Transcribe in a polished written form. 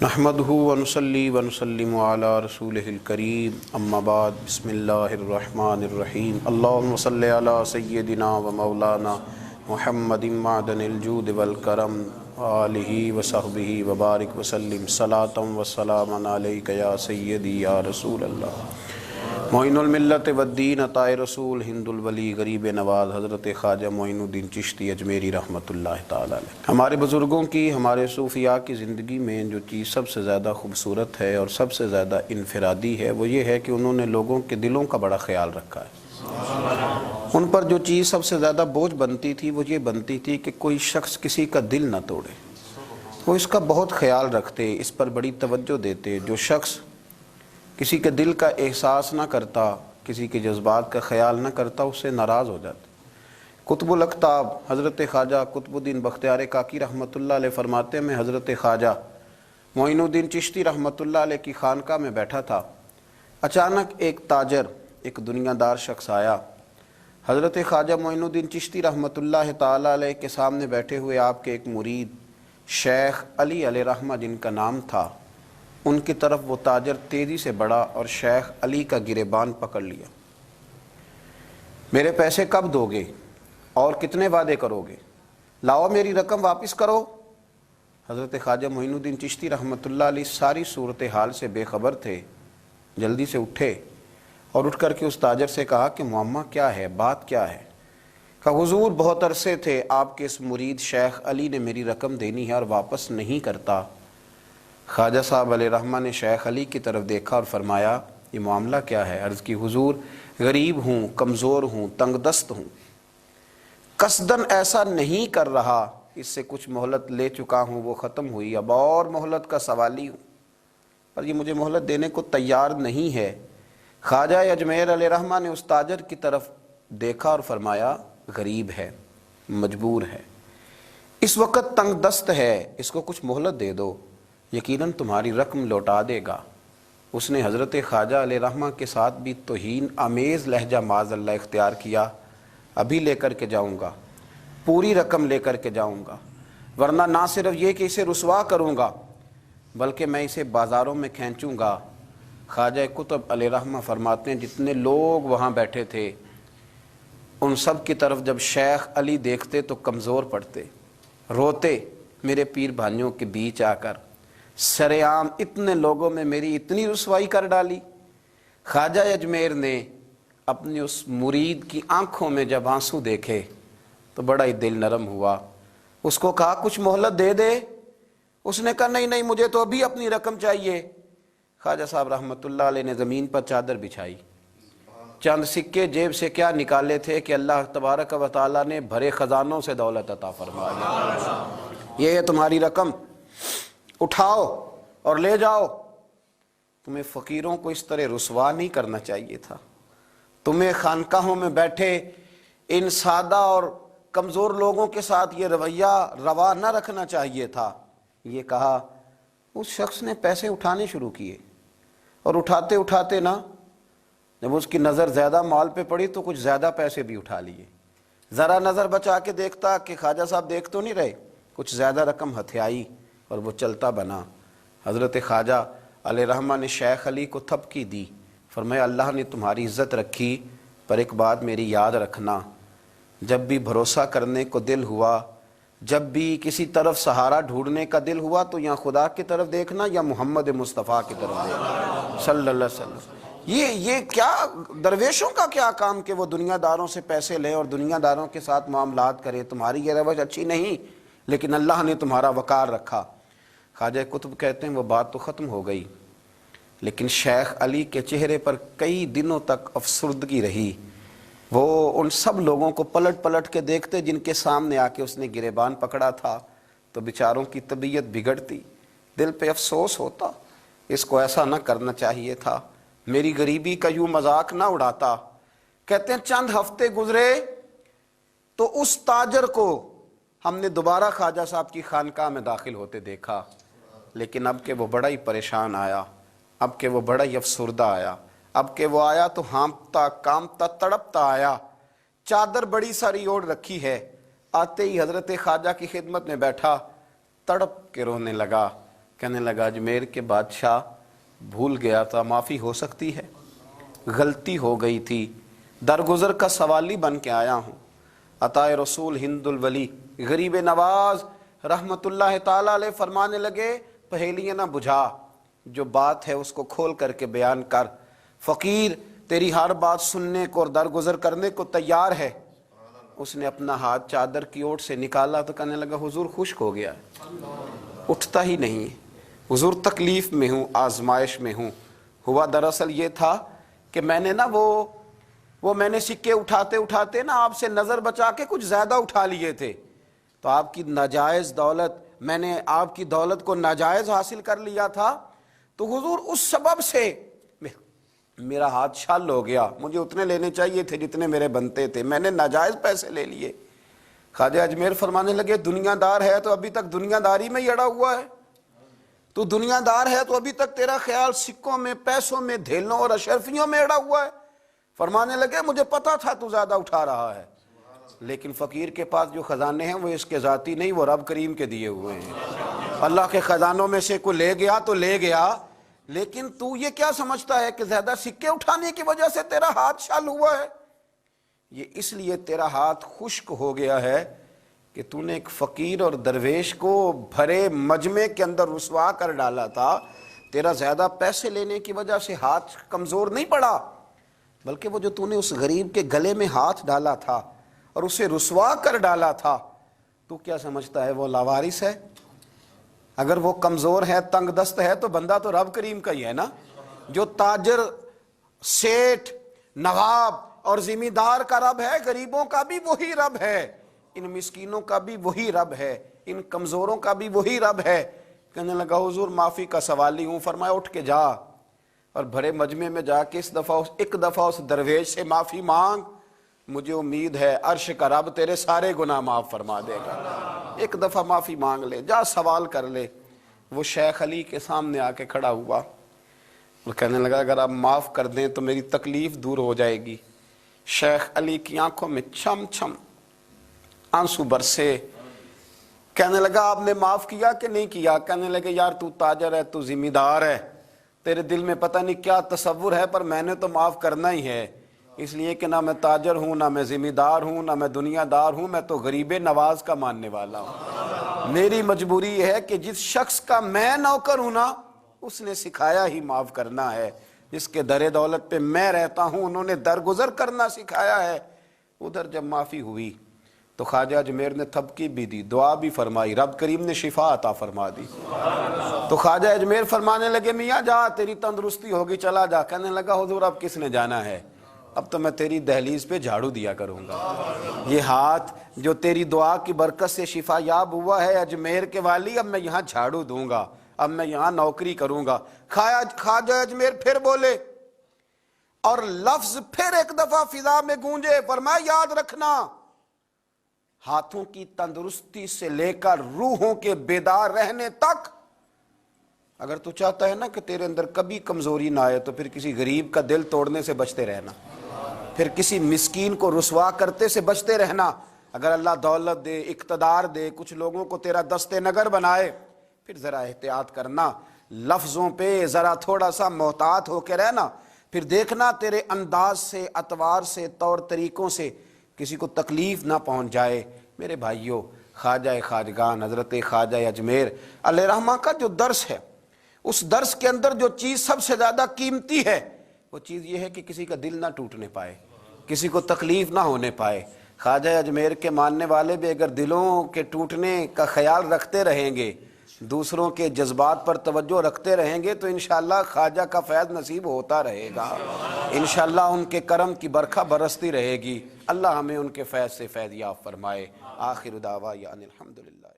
نحمدہ ونصلی ونسلم علی رسولہ الکریم اما بعد بسم اللہ الرحمن الرحیم اللہم صلی علی سیدنا و مولانا محمد معدن الجود والکرم آلہ وصحبہ وبارک وسلم صلاۃ و سلام علیک یا سیدی یا رسول اللہ معین الملت والدین عطا رسول ہند الولی غریب نواز حضرت خواجہ معین الدین چشتی اجمیری رحمۃ اللہ تعالی علیہ۔ ہمارے بزرگوں کی، ہمارے صوفیاء کی زندگی میں جو چیز سب سے زیادہ خوبصورت ہے اور سب سے زیادہ انفرادی ہے وہ یہ ہے کہ انہوں نے لوگوں کے دلوں کا بڑا خیال رکھا ہے۔ ان پر جو چیز سب سے زیادہ بوجھ بنتی تھی وہ یہ بنتی تھی کہ کوئی شخص کسی کا دل نہ توڑے، وہ اس کا بہت خیال رکھتے، اس پر بڑی توجہ دیتے۔ جو شخص کسی کے دل کا احساس نہ کرتا، کسی کے جذبات کا خیال نہ کرتا، اس سے ناراض ہو جاتا۔ قطب الاقطاب حضرت خواجہ قطب الدین بختیار کاکی رحمۃ اللہ علیہ فرماتے ہیں، میں حضرت خواجہ معین الدین چشتی رحمۃ اللہ علیہ کی خانقاہ میں بیٹھا تھا، اچانک ایک تاجر، ایک دنیا دار شخص آیا۔ حضرت خواجہ معین الدین چشتی رحمۃ اللہ تعالیٰ علیہ کے سامنے بیٹھے ہوئے آپ کے ایک مرید شیخ علی علیہ رحمہ جن کا نام تھا، ان کی طرف وہ تاجر تیزی سے بڑھا اور شیخ علی کا گریبان پکڑ لیا۔ میرے پیسے کب دو گے اور کتنے وعدے کرو گے؟ لاؤ میری رقم واپس کرو۔ حضرت خواجہ معین الدین چشتی رحمۃ اللہ علیہ ساری صورتحال سے بے خبر تھے، جلدی سے اٹھے اور اٹھ کر کے اس تاجر سے کہا کہ معاملہ کیا ہے، بات کیا ہے؟ کہا حضور بہت عرصے تھے آپ کے اس مرید شیخ علی نے میری رقم دینی ہے اور واپس نہیں کرتا۔ خواجہ صاحب علیہ رحمہ نے شیخ علی کی طرف دیکھا اور فرمایا یہ معاملہ کیا ہے؟ عرض کی حضور غریب ہوں، کمزور ہوں، تنگ دست ہوں، قصداً ایسا نہیں کر رہا، اس سے کچھ مہلت لے چکا ہوں وہ ختم ہوئی، اب اور مہلت کا سوالی ہوں، پر یہ مجھے مہلت دینے کو تیار نہیں ہے۔ خواجہ اجمیر علیہ رحمہ نے اس تاجر کی طرف دیکھا اور فرمایا غریب ہے، مجبور ہے، اس وقت تنگ دست ہے، اس کو کچھ مہلت دے دو، یقیناً تمہاری رقم لوٹا دے گا۔ اس نے حضرت خواجہ علیہ رحمہ کے ساتھ بھی توہین آمیز لہجہ معاذ اللہ اختیار کیا، ابھی لے کر کے جاؤں گا، پوری رقم لے کر کے جاؤں گا، ورنہ نہ صرف یہ کہ اسے رسوا کروں گا بلکہ میں اسے بازاروں میں کھینچوں گا۔ خواجہ قطب علیہ رحمہ فرماتے ہیں جتنے لوگ وہاں بیٹھے تھے ان سب کی طرف جب شیخ علی دیکھتے تو کمزور پڑتے، روتے، میرے پیر بھائیوں کے بیچ آ کر سرعام اتنے لوگوں میں میری اتنی رسوائی کر ڈالی۔ خواجہ اجمیر نے اپنی اس مرید کی آنکھوں میں جب آنسو دیکھے تو بڑا ہی دل نرم ہوا، اس کو کہا کچھ مہلت دے دے، اس نے کہا نہیں نہیں مجھے تو ابھی اپنی رقم چاہیے۔ خواجہ صاحب رحمۃ اللہ علیہ نے زمین پر چادر بچھائی، چند سکے جیب سے کیا نکالے تھے کہ اللہ تبارک و تعالیٰ نے بھرے خزانوں سے دولت عطا فرمایا، یہ ہے تمہاری رقم، اٹھاؤ اور لے جاؤ۔ تمہیں فقیروں کو اس طرح رسوا نہیں کرنا چاہیے تھا، تمہیں خانقاہوں میں بیٹھے ان سادہ اور کمزور لوگوں کے ساتھ یہ رویہ روا نہ رکھنا چاہیے تھا۔ یہ کہا اس شخص نے پیسے اٹھانے شروع کیے اور اٹھاتے اٹھاتے نا جب اس کی نظر زیادہ مال پہ پڑی تو کچھ زیادہ پیسے بھی اٹھا لیے۔ ذرا نظر بچا کے دیکھتا کہ خواجہ صاحب دیکھ تو نہیں رہے، کچھ زیادہ رقم ہتھیائی اور وہ چلتا بنا۔ حضرت خواجہ علیہ رحمہ نے شیخ علی کو تھپکی دی، فرمایا اللہ نے تمہاری عزت رکھی، پر ایک بات میری یاد رکھنا، جب بھی بھروسہ کرنے کو دل ہوا، جب بھی کسی طرف سہارا ڈھونڈنے کا دل ہوا تو یا خدا کی طرف دیکھنا یا محمد مصطفیٰ کی طرف دیکھنا صلی اللہ علیہ وسلم۔ یہ کیا درویشوں کا کیا کام کہ وہ دنیا داروں سے پیسے لے اور دنیا داروں کے ساتھ معاملات کرے، تمہاری یہ روش اچھی نہیں، لیکن اللہ نے تمہارا وقار رکھا۔ خواجہ قطب کہتے ہیں وہ بات تو ختم ہو گئی، لیکن شیخ علی کے چہرے پر کئی دنوں تک افسردگی رہی۔ وہ ان سب لوگوں کو پلٹ پلٹ کے دیکھتے جن کے سامنے آ کے اس نے گریبان پکڑا تھا تو بیچاروں کی طبیعت بگڑتی، دل پہ افسوس ہوتا، اس کو ایسا نہ کرنا چاہیے تھا، میری غریبی کا یوں مذاق نہ اڑاتا۔ کہتے ہیں چند ہفتے گزرے تو اس تاجر کو ہم نے دوبارہ خواجہ صاحب کی خانقاہ میں داخل ہوتے دیکھا، لیکن اب کہ وہ بڑا ہی پریشان آیا، اب کہ وہ بڑا ہی افسردہ آیا، اب کہ وہ آیا تو ہانپتا کامتا تڑپتا آیا، چادر بڑی ساری اوڑھ رکھی ہے، آتے ہی حضرت خواجہ کی خدمت میں بیٹھا، تڑپ کے رونے لگا کہنے لگا اجمیر کے بادشاہ بھول گیا تھا، معافی ہو سکتی ہے؟ غلطی ہو گئی تھی، درگزر کا سوالی بن کے آیا ہوں۔ عطائے رسول ہند الولی غریب نواز رحمت اللہ تعالی علیہ فرمانے لگے پہیلیاں نہ بجھا، جو بات ہے اس کو کھول کر کے بیان کر، فقیر تیری ہر بات سننے کو اور درگزر کرنے کو تیار ہے۔ اس نے اپنا ہاتھ چادر کی اوٹ سے نکالا تو کہنے لگا حضور خشک ہو گیا، اٹھتا ہی نہیں ہے حضور، تکلیف میں ہوں، آزمائش میں ہوں۔ ہوا دراصل یہ تھا کہ میں نے نا وہ میں نے سکے اٹھاتے اٹھاتے نا آپ سے نظر بچا کے کچھ زیادہ اٹھا لیے تھے، تو آپ کی ناجائز دولت، میں نے آپ کی دولت کو ناجائز حاصل کر لیا تھا، تو حضور اس سبب سے میرا ہاتھ شل ہو گیا، مجھے اتنے لینے چاہیے تھے جتنے میرے بنتے تھے، میں نے ناجائز پیسے لے لیے۔ خواجہ اجمیر فرمانے لگے دنیا دار ہے تو ابھی تک دنیا داری میں ہی اڑا ہوا ہے، تو دنیا دار ہے تو ابھی تک تیرا خیال سکوں میں، پیسوں میں، دھیلوں اور اشرفیوں میں اڑا ہوا ہے۔ فرمانے لگے مجھے پتا تھا تو زیادہ اٹھا رہا ہے، لیکن فقیر کے پاس جو خزانے ہیں وہ اس کے ذاتی نہیں، وہ رب کریم کے دیے ہوئے ہیں۔ اللہ کے خزانوں میں سے کوئی لے گیا تو لے گیا، لیکن تو یہ کیا سمجھتا ہے کہ زیادہ سکے اٹھانے کی وجہ سے تیرا ہاتھ شل ہوا ہے؟ یہ اس لیے تیرا ہاتھ خشک ہو گیا ہے کہ تو نے ایک فقیر اور درویش کو بھرے مجمع کے اندر رسوا کر ڈالا تھا۔ تیرا زیادہ پیسے لینے کی وجہ سے ہاتھ کمزور نہیں پڑا، بلکہ وہ جو تو نے اس غریب کے گلے میں ہاتھ ڈالا تھا اور اسے رسوا کر ڈالا تھا، تو کیا سمجھتا ہے وہ لاوارث ہے؟ اگر وہ کمزور ہے، تنگ دست ہے، تو بندہ تو رب کریم کا ہی ہے نا۔ جو تاجر، سیٹھ، نواب اور ذمہ دار کا رب ہے، غریبوں کا بھی وہی رب ہے، ان مسکینوں کا بھی وہی رب ہے، ان کمزوروں کا بھی وہی رب ہے۔ کہنے لگا حضور معافی کا سوالی ہوں۔ فرمایا اٹھ کے جا اور بڑے مجمع میں جا کے ایک دفعہ اس درویش سے معافی مانگ، مجھے امید ہے عرش کا رب تیرے سارے گناہ معاف فرما دے گا۔ ایک دفعہ معافی مانگ لے، جا سوال کر لے۔ وہ شیخ علی کے سامنے آ کے کھڑا ہوا اور کہنے لگا اگر آپ معاف کر دیں تو میری تکلیف دور ہو جائے گی۔ شیخ علی کی آنکھوں میں چھم چھم آنسو برسے۔ کہنے لگا آپ نے معاف کیا کہ نہیں کیا؟ کہنے لگے یار تو تاجر ہے، تو ذمہ دار ہے، تیرے دل میں پتہ نہیں کیا تصور ہے، پر میں نے تو معاف کرنا ہی ہے، اس لیے کہ نہ میں تاجر ہوں، نہ میں ذمہ دار ہوں، نہ میں دنیا دار ہوں، میں تو غریب نواز کا ماننے والا ہوں۔ میری مجبوری یہ ہے کہ جس شخص کا میں نوکر ہوں نا، اس نے سکھایا ہی معاف کرنا ہے، جس کے در دولت پہ میں رہتا ہوں انہوں نے درگزر کرنا سکھایا ہے۔ ادھر جب معافی ہوئی تو خواجہ اجمیر نے تھپکی بھی دی، دعا بھی فرمائی، رب کریم نے شفا عطا فرما دی۔ تو خواجہ اجمیر فرمانے لگے میاں جا، تیری تندرستی ہوگی، چلا جا۔ کہنے لگا حضور اب کس نے جانا ہے، اب تو میں تیری دہلیز پہ جھاڑو دیا کروں گا۔ یہ ہاتھ جو تیری دعا کی برکت سے شفا یاب ہوا ہے اجمیر کے والی، اب میں یہاں جھاڑو دوں گا، اب میں یہاں نوکری کروں گا۔ خواجہ اجمیر پھر بولے اور لفظ پھر ایک دفعہ فضا میں گونجے، فرمایا یاد رکھنا ہاتھوں کی تندرستی سے لے کر روحوں کے بیدار رہنے تک، اگر تو چاہتا ہے نا کہ تیرے اندر کبھی کمزوری نہ آئے تو پھر کسی غریب کا دل توڑنے سے بچتے رہنا، پھر کسی مسکین کو رسوا کرتے سے بچتے رہنا۔ اگر اللہ دولت دے، اقتدار دے، کچھ لوگوں کو تیرا دستے نگر بنائے، پھر ذرا احتیاط کرنا، لفظوں پہ ذرا تھوڑا سا محتاط ہو کے رہنا، پھر دیکھنا تیرے انداز سے، اطوار سے، طور طریقوں سے کسی کو تکلیف نہ پہنچ جائے۔ میرے بھائیوں، خواجہ خواجگان حضرت خواجہ اجمیر علیہ رحمہ کا جو درس ہے، اس درس کے اندر جو چیز سب سے زیادہ قیمتی ہے وہ چیز یہ ہے کہ کسی کا دل نہ ٹوٹنے پائے، کسی کو تکلیف نہ ہونے پائے۔ خواجہ اجمیر کے ماننے والے بھی اگر دلوں کے ٹوٹنے کا خیال رکھتے رہیں گے، دوسروں کے جذبات پر توجہ رکھتے رہیں گے، تو انشاءاللہ خواجہ کا فیض نصیب ہوتا رہے گا، انشاءاللہ ان کے کرم کی برکھا برستی رہے گی۔ اللہ ہمیں ان کے فیض سے فیض یاب فرمائے۔ آخر دعوانا الحمدللہ۔